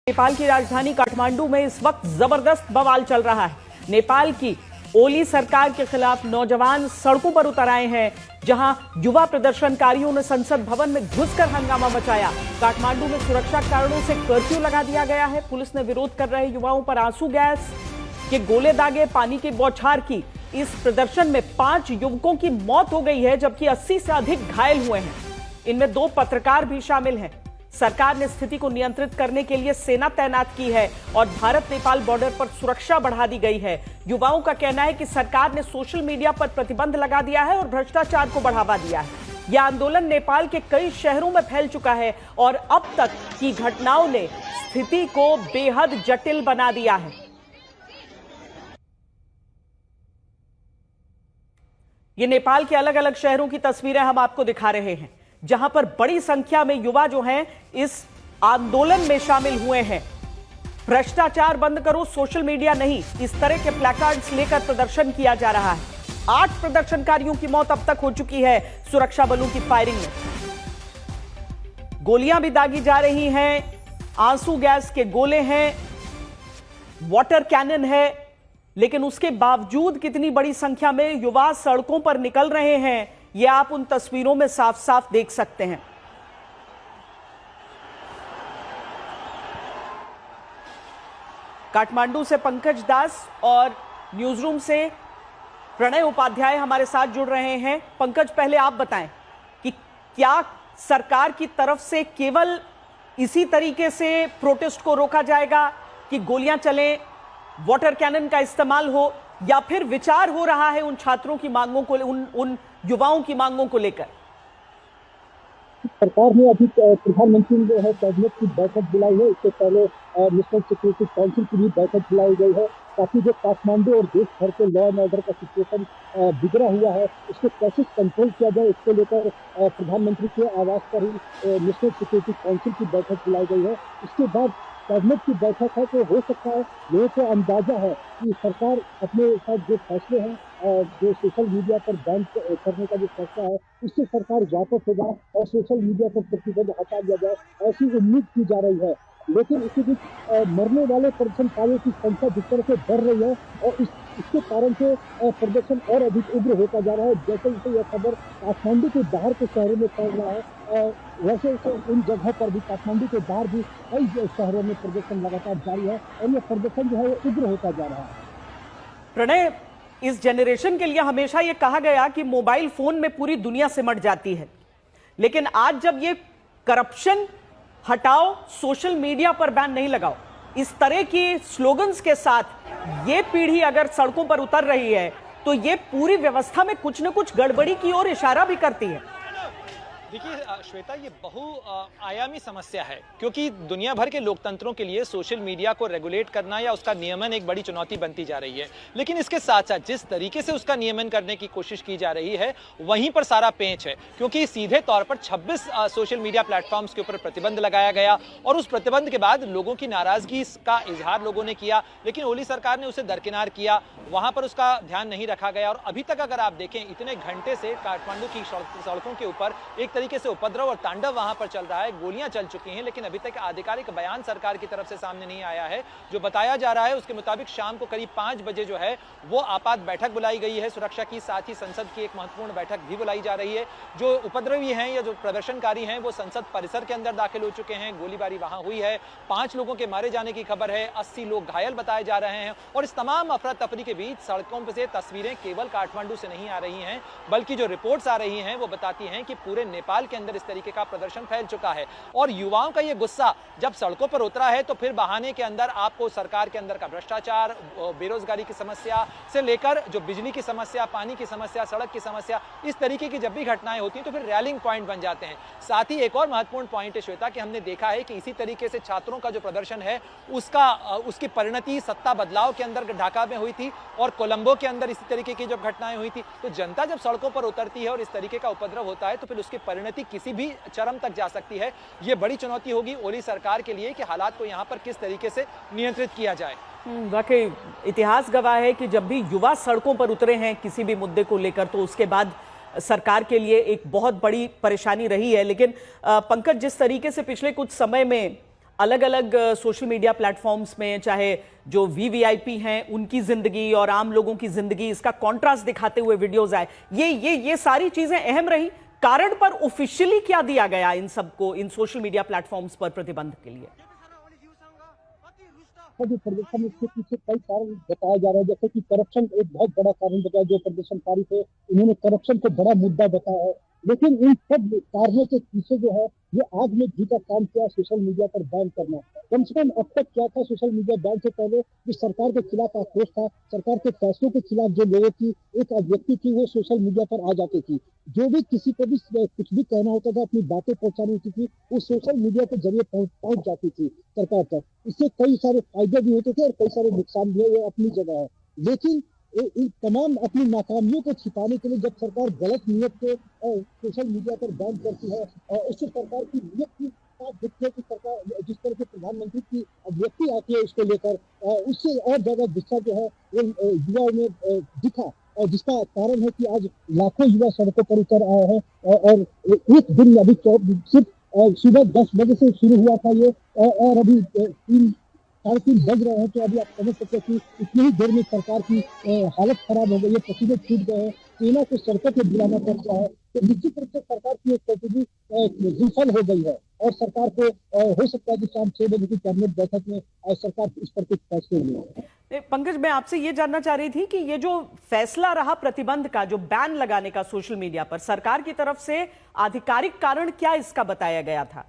नेपाल की राजधानी काठमांडू में इस वक्त जबरदस्त बवाल चल रहा है। नेपाल की ओली सरकार के खिलाफ नौजवान सड़कों पर उतर आए हैं, जहां युवा प्रदर्शनकारियों ने संसद भवन में घुसकर हंगामा मचाया। काठमांडू में सुरक्षा कारणों से कर्फ्यू लगा दिया गया है। पुलिस ने विरोध कर रहे युवाओं पर आंसू गैस के गोले दागे, पानी की बौछार की। इस प्रदर्शन में 5 युवकों की मौत हो गई है, जबकि 80 से अधिक घायल हुए हैं। इनमें 2 पत्रकार भी शामिल हैं। सरकार ने स्थिति को नियंत्रित करने के लिए सेना तैनात की है और भारत नेपाल बॉर्डर पर सुरक्षा बढ़ा दी गई है। युवाओं का कहना है कि सरकार ने सोशल मीडिया पर प्रतिबंध लगा दिया है और भ्रष्टाचार को बढ़ावा दिया है। यह आंदोलन नेपाल के कई शहरों में फैल चुका है और अब तक की घटनाओं ने स्थिति को बेहद जटिल बना दिया है। ये नेपाल के अलग अलग शहरों की तस्वीरें हम आपको दिखा रहे हैं, जहां पर बड़ी संख्या में युवा जो हैं इस आंदोलन में शामिल हुए हैं। भ्रष्टाचार बंद करो, सोशल मीडिया नहीं, इस तरह के प्लैकार्ड्स लेकर प्रदर्शन किया जा रहा है। 8 प्रदर्शनकारियों की मौत अब तक हो चुकी है सुरक्षा बलों की फायरिंग में। गोलियां भी दागी जा रही हैं, आंसू गैस के गोले हैं, वाटर कैनन है, लेकिन उसके बावजूद कितनी बड़ी संख्या में युवा सड़कों पर निकल रहे हैं, यह आप उन तस्वीरों में साफ साफ देख सकते हैं। काठमांडू से पंकज दास और न्यूज रूम से प्रणय उपाध्याय हमारे साथ जुड़ रहे हैं। पंकज, पहले आप बताएं कि क्या सरकार की तरफ से केवल इसी तरीके से प्रोटेस्ट को रोका जाएगा कि गोलियां चलें, वाटर कैनन का इस्तेमाल हो, या फिर विचार हो रहा है उन छात्रों की मांगों को, उन युवाओं की मांगों को लेकर? सरकार ने अभी प्रधानमंत्री ने जो है कैबिनेट की बैठक बुलाई है। इससे पहले नेशनल सिक्योरिटी काउंसिल की भी बैठक बुलाई गई है, ताकि जो काठमांडू और देश भर के लॉ एंड ऑर्डर का सिचुएशन बिगड़ा हुआ है, उसको कैसे कंट्रोल किया जाए, इसको लेकर प्रधानमंत्री के आवास पर ही नेशनल सिक्योरिटी काउंसिल की बैठक बुलाई गई है। इसके बाद कैबिनेट की बैठक है, तो हो सकता है, लोगों को अंदाजा है कि सरकार अपने साथ जो फैसले हैं, जो सोशल मीडिया पर बैन करने का जो फैसला है, उससे सरकार वापस हो जाए और सोशल मीडिया पर प्रतिबंध हटा दिया जाए, ऐसी उम्मीद की जा रही है। लेकिन इसी बीच मरने वाले प्रदर्शनकारियों की संख्या जिस तरह से बढ़ रही है और इसके कारण से प्रदर्शन और अधिक उग्र होता जा रहा है। जैसे जैसे यह खबर काठमांडू के बाहर के शहरों में फैल रहा है, वैसे उन जगहों पर भी, काठमांडू के बाहर भी कई शहरों में प्रदर्शन लगातार जारी है और यह प्रदर्शन जो है उग्र होता जा रहा है। प्रणय, इस जनरेशन के लिए हमेशा यह कहा गया कि मोबाइल फोन में पूरी दुनिया सिमट जाती है, लेकिन आज जब ये करप्शन हटाओ, सोशल मीडिया पर बैन नहीं लगाओ, इस तरह की स्लोगन्स के साथ ये पीढ़ी अगर सड़कों पर उतर रही है, तो ये पूरी व्यवस्था में कुछ न कुछ गड़बड़ी की ओर इशारा भी करती है। देखिए श्वेता, ये बहुआयामी समस्या है, क्योंकि दुनिया भर के लोकतंत्रों के लिए सोशल मीडिया को रेगुलेट करना या उसका नियमन एक बड़ी चुनौती बनती जा रही है। लेकिन इसके साथ साथ जिस तरीके से उसका नियमन करने की कोशिश की जा रही है, वहीं पर सारा पेंच है, क्योंकि सीधे तौर पर 26 सोशल मीडिया प्लेटफॉर्म्स के ऊपर प्रतिबंध लगाया गया और उस प्रतिबंध के बाद लोगों की नाराजगी का इजहार लोगों ने किया, लेकिन ओली सरकार ने उसे दरकिनार किया, वहां पर उसका ध्यान नहीं रखा गया। और अभी तक अगर आप देखें, इतने घंटे से काठमांडू की सड़कों के ऊपर एक तरीके से उपद्रव और तांडव वहां पर चल रहा है। गोलियां चल चुकी हैं, लेकिन अभी तक आधिकारिक बयान सरकार की तरफ से सामने नहीं आया है। जो बताया जा रहा है उसके मुताबिक शाम को करीब 5 बजे जो है वो आपात बैठक बुलाई गई है सुरक्षा की, साथ ही संसद की एक महत्वपूर्ण बैठक भी बुलाई जा रही है। जो उपद्रवी हैं या जो प्रदर्शनकारी हैं वो संसद परिसर के अंदर दाखिल हो चुके हैं। गोलीबारी वहां हुई है, 5 लोगों के मारे जाने की खबर है, 80 लोग घायल बताए जा रहे हैं। और इस तमाम अफरा तफरी के बीच सड़कों पर से तस्वीरें केवल काठमांडू से नहीं आ रही हैं, बल्कि जो रिपोर्ट्स आ रही हैं वो बताती हैं कि पूरे नेपाल के अंदर इस तरीके का प्रदर्शन फैल चुका है। और युवाओं का ये गुस्सा जब सड़कों पर उतरा है, तो फिर बहाने के अंदर आपको सरकार के अंदर का भ्रष्टाचार, बेरोजगारी की समस्या से लेकर जो बिजली की समस्या, पानी की समस्या, सड़क की समस्या, इस तरीके की जब भी घटनाएं होती हैं तो फिर रैलिंग पॉइंट बन जाते हैं। साथ ही एक और महत्वपूर्ण पॉइंट है श्वेता, कि हमने देखा है कि इसी तरीके से छात्रों का जो प्रदर्शन है उसकी परिणति सत्ता बदलाव के अंदर ढाका में हुई थी और कोलंबो के अंदर इसी तरीके की जब घटनाएं हुई थी। तो जनता जब सड़कों पर उतरती है और इस तरीके का उपद्रव होता है, तो फिर उसकी परिणति किसी भी चरम तक जा सकती है। ये बड़ी चुनौती होगी ओली सरकार के लिए कि हालात को यहाँ पर किस तरीके से नियंत्रित किया जाए। वाकई इतिहास गवाह है कि जब भी युवा सड़कों पर उतरे हैं किसी भी मुद्दे को लेकर, तो उसके बाद सरकार के लिए एक बहुत बड़ी परेशानी रही है। लेकिन पंकज, जिस तरीके से पिछले कुछ समय में अलग अलग सोशल मीडिया प्लेटफॉर्म्स में, चाहे जो वीवीआईपी हैं उनकी जिंदगी और आम लोगों की जिंदगी, इसका कॉन्ट्रास्ट दिखाते हुए वीडियोस आए, ये सारी चीजें अहम रही। कारण पर ऑफिशियली क्या दिया गया इन सबको, इन सोशल मीडिया प्लेटफॉर्म्स पर प्रतिबंध के लिए? जो प्रदर्शन, इसके पीछे कई कारण बताया जा रहा है, जैसे कि करप्शन एक बहुत बड़ा कारण बताया। जो प्रदर्शनकारी थे उन्होंने करप्शन को बड़ा मुद्दा बताया है, लेकिन इन सब कारणों के पीछे जो है ये आग में घी का काम किया सोशल मीडिया पर बैन करना। कम से कम अब तक क्या था, सोशल मीडिया बैन से पहले जो सरकार के खिलाफ आक्रोश था, सरकार के फैसलों के खिलाफ जो लोगों की एक अभिव्यक्ति थी वो सोशल मीडिया पर आ जाती थी। जो भी किसी को भी कुछ भी कहना होता था, अपनी बातें पहुंचानी होती थी, वो सोशल मीडिया के जरिए पहुंच जाती थी सरकार तक। इससे कई सारे फायदे भी होते थे और कई सारे नुकसान भी है, ये अपनी जगह है। लेकिन इन तमाम अपनी नाकामियों को छिपाने के लिए जब सरकार गलत नियत को सोशल मीडिया पर बैन करती है और उससे सरकार की नियत की साफ दिखती है कि सरकार जिस तरह से प्रधानमंत्री की अभिव्यक्ति आती है उसको लेकर, उससे और ज्यादा गुस्सा जो है वो युवाओं में दिखा, और जिसका कारण है कि आज लाखों युवा सड़कों पर उतर आए हैं। और एक दिन अभी सिर्फ सुबह 10 बजे से शुरू हुआ था ये, और अभी 3-3:30 बज रहे हैं। तो अभी आप समझ सकते हैं कि इतनी ही देर में सरकार की हालत खराब हो गई है, पसीने छूट गए हैं, सेना को सड़कों पर बुलाना पड़ रहा है। तो निश्चित रूप से सरकार की एक स्ट्रेटेजी विफल हो गई है, और सरकार को हो सकता है कि शाम 6 बजे की कैबिनेट बैठक में सरकार इस पर कुछ फैसले लें। पंकज, मैं आपसे ये जानना चाह रही थी कि ये जो फैसला रहा प्रतिबंध का, जो बैन लगाने का सोशल मीडिया पर, सरकार की तरफ से आधिकारिक कारण क्या इसका बताया गया था?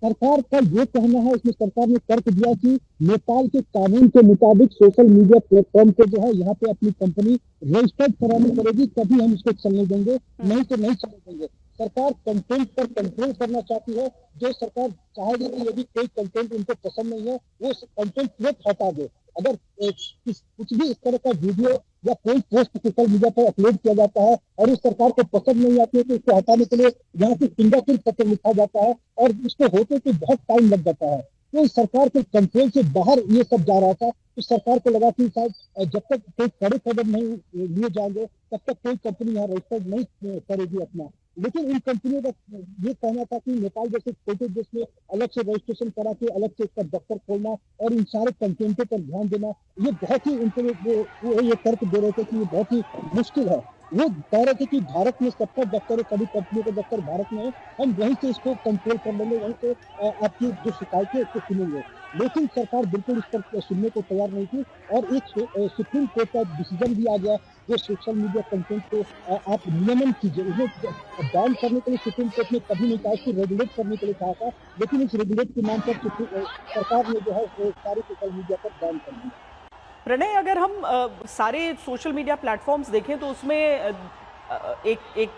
सरकार का ये कहना है, इसमें सरकार ने तर्क दिया कि नेपाल के कानून के मुताबिक सोशल मीडिया प्लेटफॉर्म को जो है यहाँ पे अपनी कंपनी रजिस्टर्ड करानी पड़ेगी, तभी हम इसको चलने देंगे, नहीं तो नहीं चलने देंगे। सरकार कंटेंट पर कंट्रोल करना चाहती है। जो सरकार चाहेगी कि यदि कोई कंटेंट उनको पसंद नहीं है वो कंटेंट तुरंत हटा दे। अगर कुछ भी इस तरह का वीडियो या कोई पोस्ट सोशल मीडिया पर अपलोड किया जाता है और उस सरकार को पसंद नहीं आती है तो उसको हटाने के लिए यहाँ से फिंगरप्रिंट पत्र लिखा जाता है, और उसको होते तो बहुत टाइम लग जाता है। तो सरकार के कंट्रोल से बाहर ये सब जा रहा था। तो सरकार को लगा कि शायद जब तक कोई कड़े कदम नहीं लिए जाएंगे तब तक कोई कंपनी यहाँ रजिस्टर्ड नहीं करेगी अपना। लेकिन इन कंपनियों का ये कहना था कि नेपाल जैसे छोटे देश में अलग से रजिस्ट्रेशन करा के अलग से इसका दफ्तर खोलना और इन सारे कंटेंटों पर ध्यान देना, ये बहुत ही उनके वो ये तर्क दे रहे थे कि ये बहुत ही मुश्किल है। वो कह रहे थे कि भारत में सबका दफ्तर है, सभी कंपनियों का दफ्तर भारत में है, हम वहीं से इसको कंट्रोल कर लेंगे, वहीं से आपकी जो शिकायतें उसको सुनेंगे। लेकिन सरकार बिल्कुल इस पर सुनने को तैयार नहीं थी, और एक सुप्रीम कोर्ट का डिसीजन भी आ गया जो सोशल मीडिया कंटेंट को आप नियमन कीजिए। उन्हें बैन करने के लिए सुप्रीम कोर्ट ने कभी नहीं कहा, इसको रेगुलेट करने के लिए कहा था, लेकिन इस रेगुलेट के नाम पर सरकार ने जो है सारी सोशल मीडिया पर बैन कर दी। प्रणय, अगर हम सारे सोशल मीडिया प्लेटफॉर्म्स देखें तो उसमें एक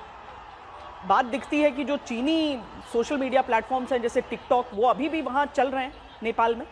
बात दिखती है कि जो चीनी सोशल मीडिया प्लेटफॉर्म्स हैं जैसे टिकटॉक, वो अभी भी वहां चल रहे हैं नेपाल में।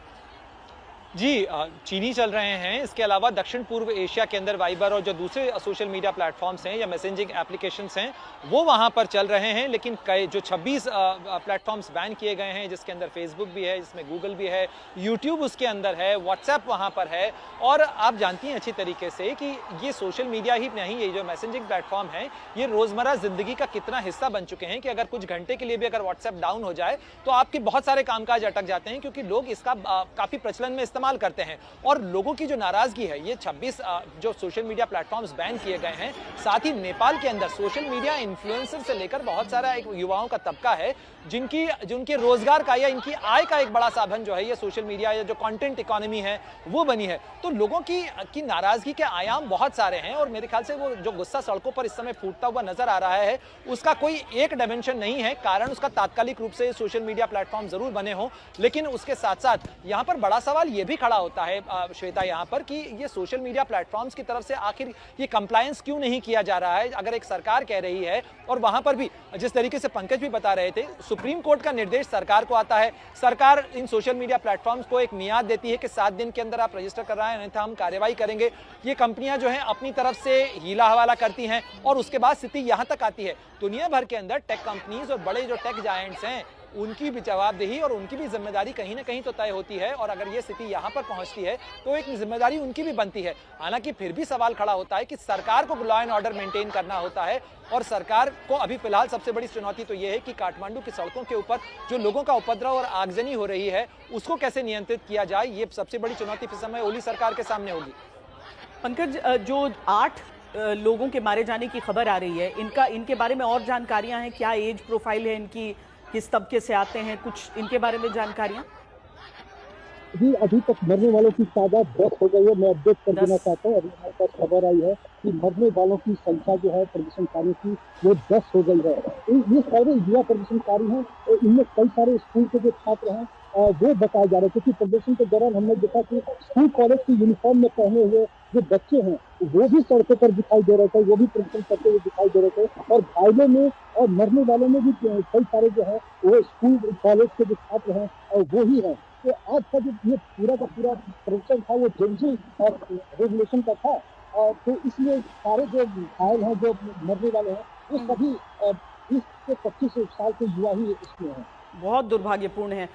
जी, चीनी चल रहे हैं। इसके अलावा दक्षिण पूर्व एशिया के अंदर वाइबर और जो दूसरे सोशल मीडिया प्लेटफॉर्म्स हैं या मैसेजिंग एप्लीकेशंस हैं वो वहां पर चल रहे हैं। लेकिन कई जो 26 प्लेटफॉर्म्स बैन किए गए हैं, जिसके अंदर फेसबुक भी है, जिसमें गूगल भी है, यूट्यूब उसके अंदर है, व्हाट्सएप वहां पर है। और आप जानती हैं अच्छी तरीके से कि ये सोशल मीडिया ही नहीं, ये जो मैसेजिंग प्लेटफॉर्म है ये रोजमर्रा जिंदगी का कितना हिस्सा बन चुके हैं कि अगर कुछ घंटे के लिए भी अगर व्हाट्सएप डाउन हो जाए तो आपके बहुत सारे कामकाज अटक जाते हैं, क्योंकि लोग इसका काफी प्रचलन में इस्तेमाल करते हैं। और लोगों की जो नाराजगी है, ये 26 जो सोशल मीडिया प्लेटफॉर्म्स बैन किए गए हैं, साथ ही नेपाल के अंदर सोशल मीडिया इन्फ्लुएंसर से लेकर बहुत सारा एक युवाओं का तबका है जिनके रोजगार का या इनकी आय का एक बड़ा साधन जो है ये सोशल मीडिया या जो कंटेंट इकोनॉमी है वो बनी है। तो लोगों की नाराजगी के आयाम बहुत सारे हैं, और मेरे ख्याल से वो जो गुस्सा सड़कों पर इस समय फूटता हुआ नजर आ रहा है उसका कोई एक डायमेंशन नहीं है। कारण उसका तात्कालिक रूप से सोशल मीडिया प्लेटफॉर्म जरूर बने हो, लेकिन उसके साथ साथ यहाँ पर बड़ा सवाल ये भी खड़ा होता है श्वेता यहाँ पर कि ये सोशल मीडिया प्लेटफॉर्म्स की तरफ से आखिर ये कंप्लायंस क्यों नहीं किया जा रहा है। अगर एक सरकार कह रही है, और वहां पर भी जिस तरीके से पंकज भी बता रहे थे, सुप्रीम कोर्ट का निर्देश सरकार को आता है, सरकार इन सोशल मीडिया प्लेटफॉर्म्स को एक मियाद देती है कि 7 दिन के अंदर आप रजिस्टर कराएं, नहीं तो हम कार्रवाई करेंगे। ये कंपनियां जो हैं अपनी तरफ से हीला हवाला करती हैं, और उसके बाद स्थिति यहां तक आती है दुनिया भर के अंदर टेक कंपनीज और बड़े जो टेक जायंट्स हैं उनकी भी जवाबदेही और उनकी भी जिम्मेदारी कहीं ना कहीं तो तय होती है। और अगर ये स्थिति यहाँ पर पहुंचती है तो एक जिम्मेदारी उनकी भी बनती है। हालांकि फिर भी सवाल खड़ा होता है कि सरकार को लॉ एंड ऑर्डर मेंटेन करना होता है, और सरकार को अभी फिलहाल सबसे बड़ी चुनौती तो ये है कि काठमांडू की सड़कों के ऊपर जो लोगों का उपद्रव और आगजनी हो रही है उसको कैसे नियंत्रित किया जाए, ये सबसे बड़ी चुनौती इस समय ओली सरकार के सामने होगी। पंकज, जो 8 लोगों के मारे जाने की खबर आ रही है, इनके बारे में और जानकारियां हैं? क्या एज प्रोफाइल है इनकी, किस तबके से आते हैं, कुछ इनके बारे में जानकारियां? जी, अभी तक मरने वालों की तादाद 10 हो गई है। मैं अपडेट कर देना 10। चाहता हूँ, अभी हमारे पास खबर आई है कि मरने वालों की संख्या जो है प्रदर्शनकारियों की वो 10 हो गई है। ये सारे युवा प्रदर्शनकारी हैं और इनमें कई सारे स्कूल के जो छात्र हैं वो बताए जा रहे हैं, क्योंकि प्रदर्शन के दौरान हमने देखा कि स्कूल कॉलेज की यूनिफॉर्म में पहने हुए जो बच्चे हैं वो भी सड़कों पर दिखाई दे रहे थे, वो भी प्रदर्शन करते हुए दिखाई दे रहे थे। और घायलों में और मरने वालों में भी कई सारे जो है वो स्कूल कॉलेज के जो छात्र हैं और वो ही हैं। तो आज का जो ये पूरा का पूरा प्रदर्शन था वो जेंजी और रेगुलेशन का था, और तो इसलिए सारे जो घायल हैं, जो मरने वाले हैं, वो सभी 20 से 25 साल के युवा ही इसमें हैं। बहुत दुर्भाग्यपूर्ण है।